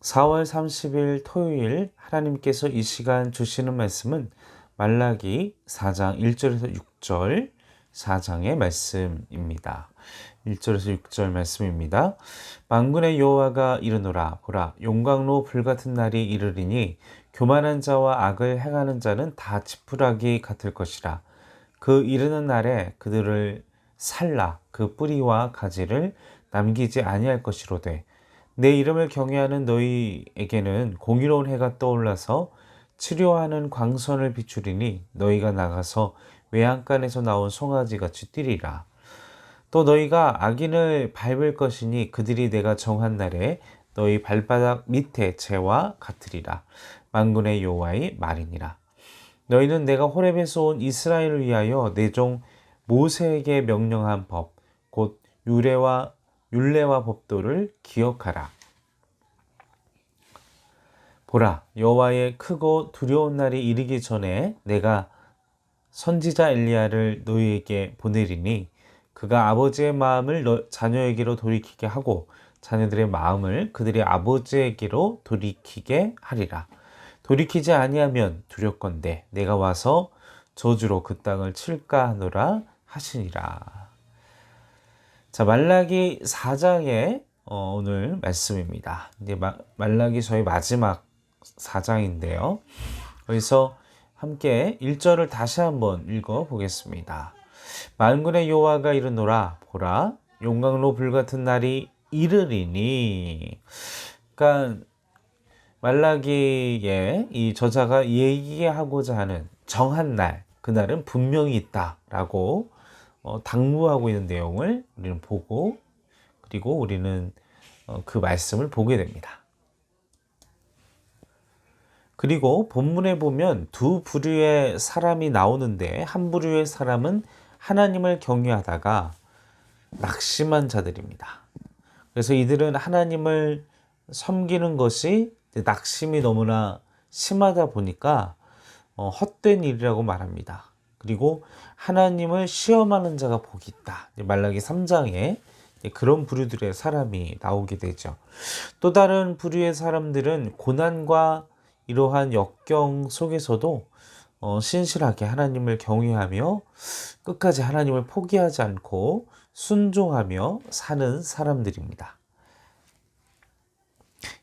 4월 30일 토요일 하나님께서 이 시간 주시는 말씀은 말라기 4장 1절에서 6절 4장의 말씀입니다. 1절에서 6절 말씀입니다. 만군의 여호와가 이르노라 보라 용광로 불같은 날이 이르리니 교만한 자와 악을 행하는 자는 다 지푸라기 같을 것이라. 그 이르는 날에 그들을 살라 그 뿌리와 가지를 남기지 아니할 것이로되 내 이름을 경외하는 너희에게는 공의로운 해가 떠올라서 치료하는 광선을 비추리니 너희가 나가서 외양간에서 나온 송아지같이 뛰리라. 또 너희가 악인을 밟을 것이니 그들이 내가 정한 날에 너희 발바닥 밑에 재와 같으리라. 만군의 여호와의 말이니라. 너희는 내가 호렙에서 온 이스라엘을 위하여 내 종 모세에게 명령한 법 곧 율례와 법도를 기억하라. 보라 여호와의 크고 두려운 날이 이르기 전에 내가 선지자 엘리야를 너희에게 보내리니 그가 아버지의 마음을 자녀에게로 돌이키게 하고 자녀들의 마음을 그들의 아버지에게로 돌이키게 하리라. 돌이키지 아니하면 두렵건대 내가 와서 저주로 그 땅을 칠까 하노라 하시니라. 자, 말라기 4장의 오늘 말씀입니다. 이제 말라기 저희 마지막 4장인데요. 그래서 함께 1절을 다시 한번 읽어 보겠습니다. 만군의 여호와가 이르노라 보라 용광로 불같은 날이 이르리니. 그러니까 말라기의 이 저자가 얘기하고자 하는 정한 날, 그날은 분명히 있다라고 당부하고 있는 내용을 우리는 보고 그리고 우리는 그 말씀을 보게 됩니다. 그리고 본문에 보면 두 부류의 사람이 나오는데 한 부류의 사람은 하나님을 경외하다가 낙심한 자들입니다. 그래서 이들은 하나님을 섬기는 것이 낙심이 너무나 심하다 보니까 헛된 일이라고 말합니다. 그리고 하나님을 시험하는 자가 복이 있다. 말라기 3장에 그런 부류들의 사람이 나오게 되죠. 또 다른 부류의 사람들은 고난과 이러한 역경 속에서도 신실하게 하나님을 경외하며 끝까지 하나님을 포기하지 않고 순종하며 사는 사람들입니다.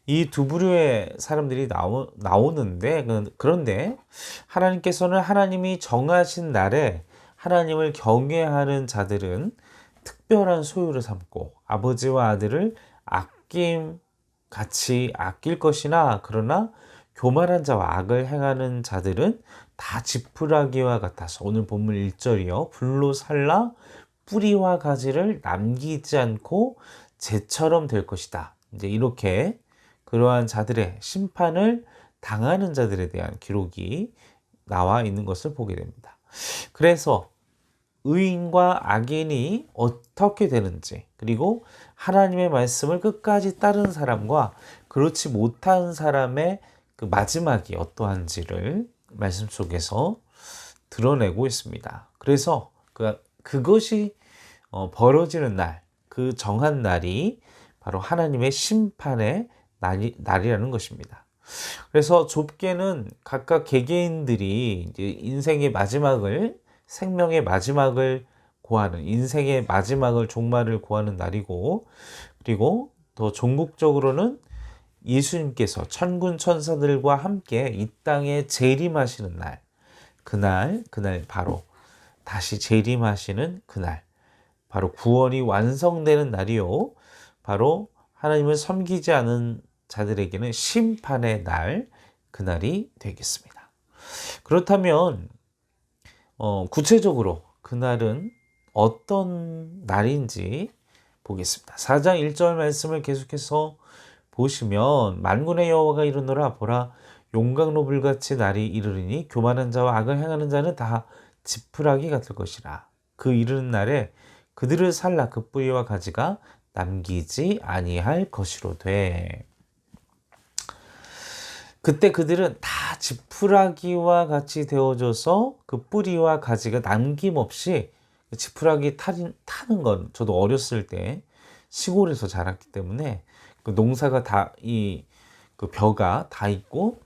이 두 부류의 사람들이 나오는데 그런데 하나님께서는 하나님이 정하신 날에 하나님을 경외하는 자들은 특별한 소유를 삼고 아버지와 아들을 같이 아낄 것이나 그러나 교만한 자와 악을 행하는 자들은 다 지푸라기와 같아서 오늘 본문 1절이요 불로 살라 뿌리와 가지를 남기지 않고 재처럼 될 것이다. 이제 이렇게 그러한 자들의 심판을 당하는 자들에 대한 기록이 나와 있는 것을 보게 됩니다. 그래서 의인과 악인이 어떻게 되는지 그리고 하나님의 말씀을 끝까지 따른 사람과 그렇지 못한 사람의 그 마지막이 어떠한지를 말씀 속에서 드러내고 있습니다. 그래서 그것이 벌어지는 날, 그 정한 날이 바로 하나님의 심판의 날이라는 것입니다. 그래서 좁게는 각각 개개인들이 이제 인생의 마지막을 생명의 마지막을 고하는 인생의 마지막을 종말을 고하는 날이고 그리고 더 종국적으로는 예수님께서 천군 천사들과 함께 이 땅에 재림하시는 날 그날 바로 다시 재림하시는 그날 바로 구원이 완성되는 날이요 바로 하나님을 섬기지 않은 자들에게는 심판의 날 그날이 되겠습니다. 그렇다면 구체적으로 그날은 어떤 날인지 보겠습니다. 4장 1절 말씀을 계속해서 보시면 만군의 여호와가 이르노라 보라 용광로 불같이 날이 이르리니 교만한 자와 악을 행하는 자는 다 지푸라기 같을 것이라. 그 이르는 날에 그들을 살라 그 뿌리와 가지가 남기지 아니할 것이로되. 그때 그들은 다 지푸라기와 같이 되어져서 그 뿌리와 가지가 남김없이 지푸라기 타는 건 저도 어렸을 때 시골에서 자랐기 때문에 그 농사가 다 그 벼가 다 있고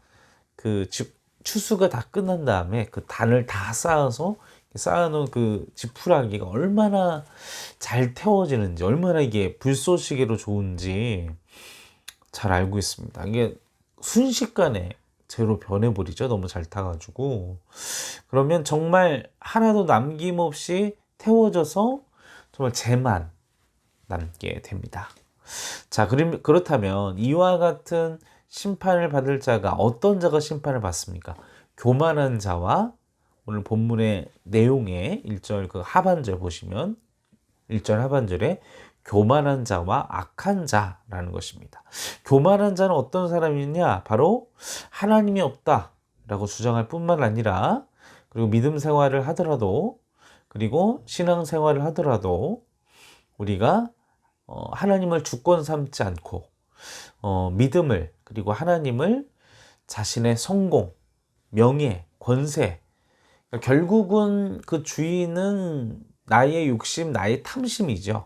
그 추수가 다 끝난 다음에 그 단을 다 쌓아서 쌓아놓은 그 지푸라기가 얼마나 잘 태워지는지, 얼마나 이게 불쏘시개로 좋은지 잘 알고 있습니다. 이게 순식간에 재로 변해버리죠. 너무 잘 타가지고. 그러면 정말 하나도 남김없이 태워져서 정말 재만 남게 됩니다. 자, 그렇다면 이와 같은 심판을 받을 자가 어떤 자가 심판을 받습니까? 교만한 자와, 오늘 본문의 내용의 1절 그 하반절 보시면 1절 하반절에 교만한 자와 악한 자라는 것입니다. 교만한 자는 어떤 사람이냐? 바로 하나님이 없다라고 주장할 뿐만 아니라, 그리고 믿음 생활을 하더라도, 그리고 신앙 생활을 하더라도 우리가 하나님을 주권 삼지 않고 믿음을, 그리고 하나님을 자신의 성공, 명예, 권세, 그러니까 결국은 그 주인은 나의 욕심, 나의 탐심이죠.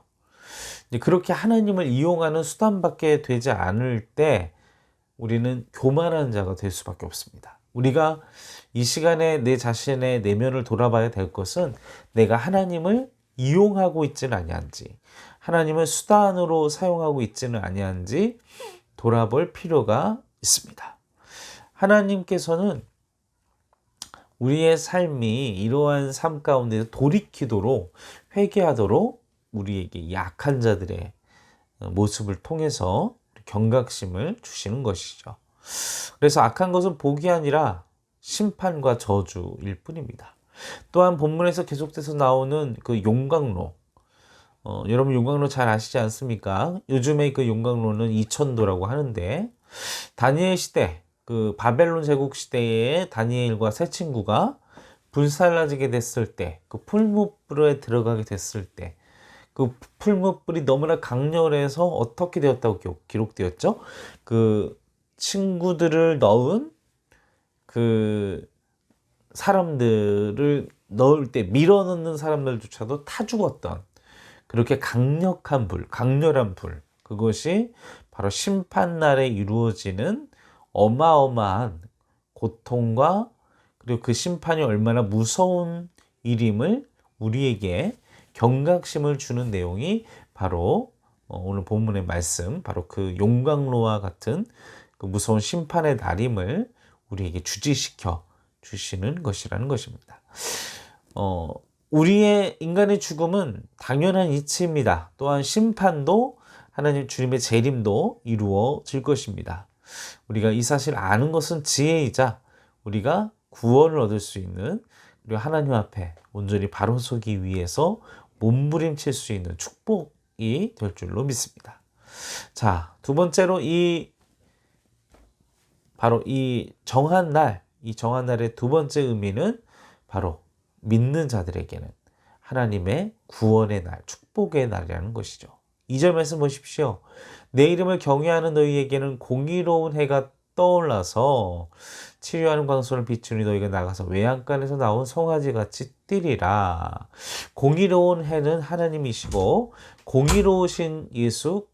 그렇게 하나님을 이용하는 수단밖에 되지 않을 때 우리는 교만한 자가 될 수밖에 없습니다. 우리가 이 시간에 내 자신의 내면을 돌아봐야 될 것은 내가 하나님을 이용하고 있지는 아니한지, 하나님을 수단으로 사용하고 있지는 아니한지 돌아볼 필요가 있습니다. 하나님께서는 우리의 삶이 이러한 삶 가운데 돌이키도록, 회개하도록 우리에게 약한 자들의 모습을 통해서 경각심을 주시는 것이죠. 그래서 악한 것은 복이 아니라 심판과 저주일 뿐입니다. 또한 본문에서 계속돼서 나오는 그 용광로, 여러분 용광로 잘 아시지 않습니까? 요즘에 그 용광로는 이천도라고 하는데, 다니엘 시대, 그 바벨론 제국 시대에 다니엘과 세 친구가 불살라지게 됐을 때, 그 풀무불에 들어가게 됐을 때, 그 풀무불이 너무나 강렬해서 어떻게 되었다고 기록되었죠? 그 친구들을 넣은 그 사람들을 넣을 때 밀어넣는 사람들조차도 타 죽었던 그렇게 강력한 불, 강렬한 불, 그것이 바로 심판날에 이루어지는 어마어마한 고통과, 그리고 그 심판이 얼마나 무서운 일임을 우리에게 경각심을 주는 내용이 바로 오늘 본문의 말씀, 바로 그 용광로와 같은 그 무서운 심판의 날임을 우리에게 주지시켜 주시는 것이라는 것입니다. 우리의 인간의 죽음은 당연한 이치입니다. 또한 심판도, 하나님 주님의 재림도 이루어질 것입니다. 우리가 이 사실을 아는 것은 지혜이자 우리가 구원을 얻을 수 있는, 그리고 하나님 앞에 온전히 바로 서기 위해서 몸부림칠 수 있는 축복이 될 줄로 믿습니다. 자, 두 번째로 바로 이 정한 날의 두 번째 의미는 바로 믿는 자들에게는 하나님의 구원의 날, 축복의 날이라는 것이죠. 2절 말씀 보십시오. 내 이름을 경외하는 너희에게는 공의로운 해가 떠올라서 치료하는 광선을 비추니 너희가 나가서 외양간에서 나온 송아지같이 뛰리라. 공의로운 해는 하나님이시고 공의로우신 예수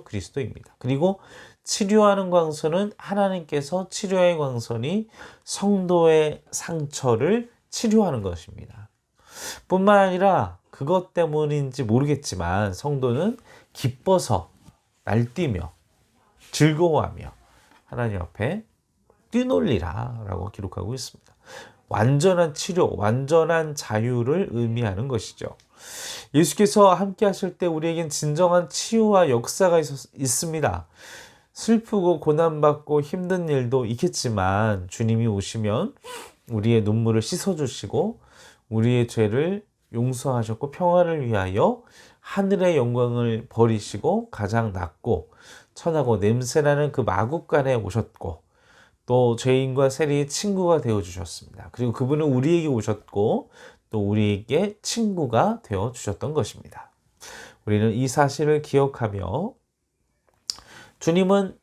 그리스도입니다. 그리고 치료하는 광선은 하나님께서 치료의 광선이 성도의 상처를 치료하는 것입니다. 뿐만 아니라 그것 때문인지 모르겠지만 성도는 기뻐서 날뛰며 즐거워하며 하나님 앞에 뛰놀리라 라고 기록하고 있습니다. 완전한 치료, 완전한 자유를 의미하는 것이죠. 예수께서 함께 하실 때 우리에겐 진정한 치유와 역사가 있습니다. 슬프고 고난받고 힘든 일도 있겠지만 주님이 오시면 우리의 눈물을 씻어주시고 우리의 죄를 용서하셨고 평화를 위하여 하늘의 영광을 버리시고 가장 낮고 천하고 냄새나는 그 마국간에 오셨고, 또 죄인과 세리의 친구가 되어주셨습니다. 그리고 그분은 우리에게 오셨고 또 우리에게 친구가 되어주셨던 것입니다. 우리는 이 사실을 기억하며 주님은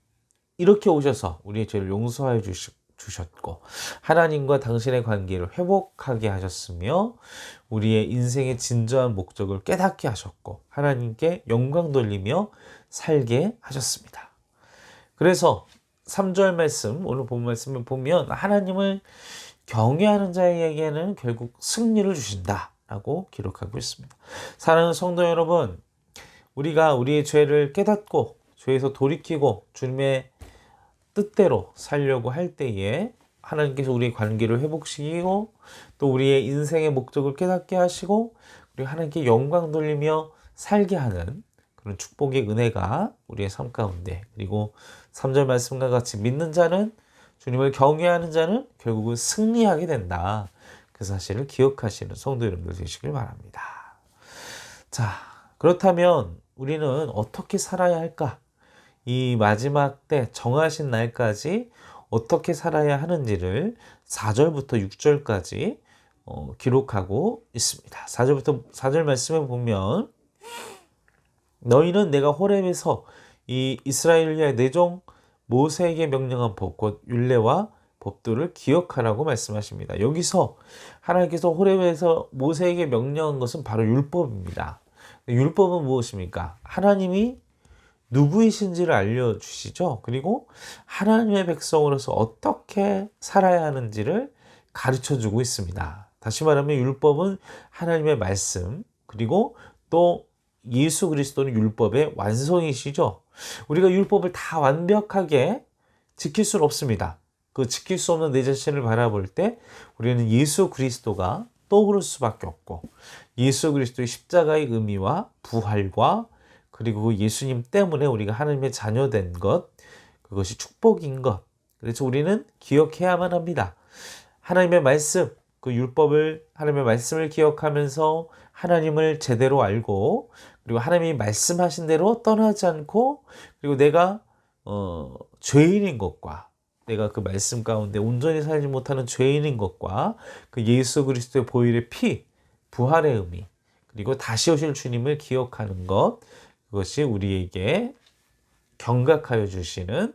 이렇게 오셔서 우리의 죄를 용서해 주셨고 하나님과 당신의 관계를 회복하게 하셨으며 우리의 인생의 진정한 목적을 깨닫게 하셨고 하나님께 영광 돌리며 살게 하셨습니다. 그래서 3절 말씀, 오늘 본 말씀을 보면 하나님을 경외하는 자에게는 결국 승리를 주신다라고 기록하고 있습니다. 사랑하는 성도 여러분, 우리가 우리의 죄를 깨닫고 죄에서 돌이키고 주님의 뜻대로 살려고 할 때에 하나님께서 우리의 관계를 회복시키고 또 우리의 인생의 목적을 깨닫게 하시고 우리 하나님께 영광 돌리며 살게 하는 그런 축복의 은혜가 우리의 삶 가운데, 그리고 3절 말씀과 같이 믿는 자는, 주님을 경외하는 자는 결국은 승리하게 된다. 그 사실을 기억하시는 성도 여러분들 되시길 바랍니다. 자, 그렇다면 우리는 어떻게 살아야 할까? 이 마지막 때 정하신 날까지 어떻게 살아야 하는지를 4절부터 6절까지 기록하고 있습니다. 4절 말씀에 보면, 너희는 내가 호렙에서 이 이스라엘을 위하여 내 종 모세에게 명령한 법, 곧 율례와 법도를 기억하라고 말씀하십니다. 여기서 하나님께서 호렙에서 모세에게 명령한 것은 바로 율법입니다. 율법은 무엇입니까? 하나님이 누구이신지를 알려주시죠. 그리고 하나님의 백성으로서 어떻게 살아야 하는지를 가르쳐주고 있습니다. 다시 말하면 율법은 하나님의 말씀, 그리고 또 예수 그리스도는 율법의 완성이시죠. 우리가 율법을 다 완벽하게 지킬 수는 없습니다. 그 지킬 수 없는 내 자신을 바라볼 때 우리는 예수 그리스도가 떠오를 수밖에 없고, 예수 그리스도의 십자가의 의미와 부활과 그리고 그 예수님 때문에 우리가 하나님의 자녀된 것, 그것이 축복인 것, 그래서 우리는 기억해야만 합니다. 하나님의 말씀, 그 율법을, 하나님의 말씀을 기억하면서 하나님을 제대로 알고, 그리고 하나님이 말씀하신 대로 떠나지 않고, 그리고 내가 죄인인 것과, 내가 그 말씀 가운데 온전히 살지 못하는 죄인인 것과, 그 예수 그리스도의 보혈의 피, 부활의 의미, 그리고 다시 오실 주님을 기억하는 것, 그것이 우리에게 경각하여 주시는,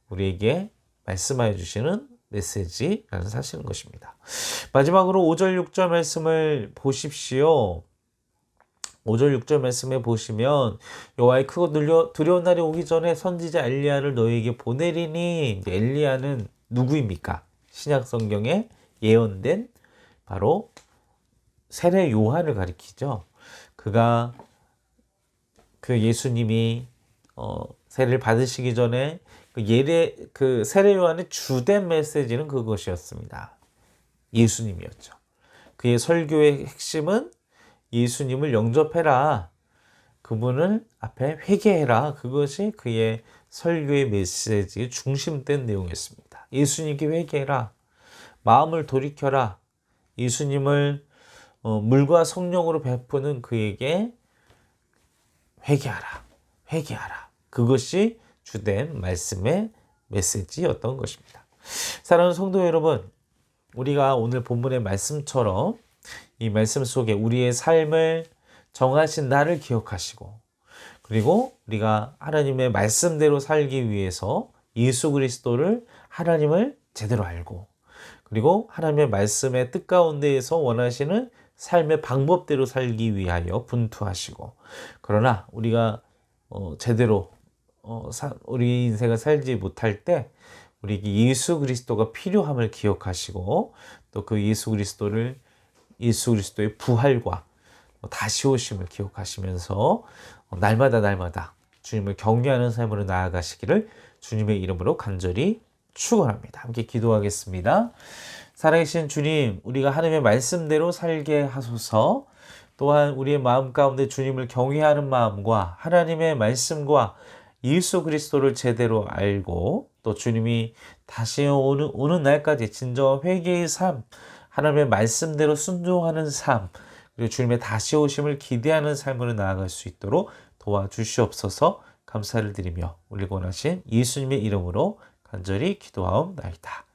우리에게 말씀하여 주시는 메시지라는 사실인 것입니다. 마지막으로 5절 6절 말씀을 보십시오. 5절 6절 말씀에 보시면, 여호와의 크고 두려운 날이 오기 전에 선지자 엘리야를 너희에게 보내리니, 엘리야는 누구입니까? 신약 성경에 예언된 바로 세례 요한을 가리키죠. 그가 그 예수님이 세례를 받으시기 전에 그 세례 요한의 주된 메시지는 그것이었습니다. 예수님이었죠. 그의 설교의 핵심은 예수님을 영접해라, 그분을 앞에 회개해라, 그것이 그의 설교의 메시지의 중심된 내용이었습니다. 예수님께 회개해라, 마음을 돌이켜라, 예수님을 물과 성령으로 베푸는 그에게 회개하라, 회개하라. 그것이 주된 말씀의 메시지였던 것입니다. 사랑하는 성도 여러분, 우리가 오늘 본문의 말씀처럼 이 말씀 속에 우리의 삶을 정하신 날을 기억하시고, 그리고 우리가 하나님의 말씀대로 살기 위해서 예수 그리스도를, 하나님을 제대로 알고, 그리고 하나님의 말씀의 뜻 가운데에서 원하시는 삶의 방법대로 살기 위하여 분투하시고, 그러나 우리가 제대로 우리 인생을 살지 못할 때 우리에게 예수 그리스도가 필요함을 기억하시고, 또 그 예수 그리스도의 부활과 다시 오심을 기억하시면서 날마다 주님을 경외하는 삶으로 나아가시기를 주님의 이름으로 간절히 축원합니다. 함께 기도하겠습니다. 살아계신 주님, 우리가 하나님의 말씀대로 살게 하소서. 또한 우리의 마음 가운데 주님을 경외하는 마음과 하나님의 말씀과 예수 그리스도를 제대로 알고, 또 주님이 다시 오는 날까지 진정한 회개의 삶, 하나님의 말씀대로 순종하는 삶, 그리고 주님의 다시 오심을 기대하는 삶으로 나아갈 수 있도록 도와주시옵소서. 감사를 드리며 우리 원하신 예수님의 이름으로 간절히 기도하옵나이다.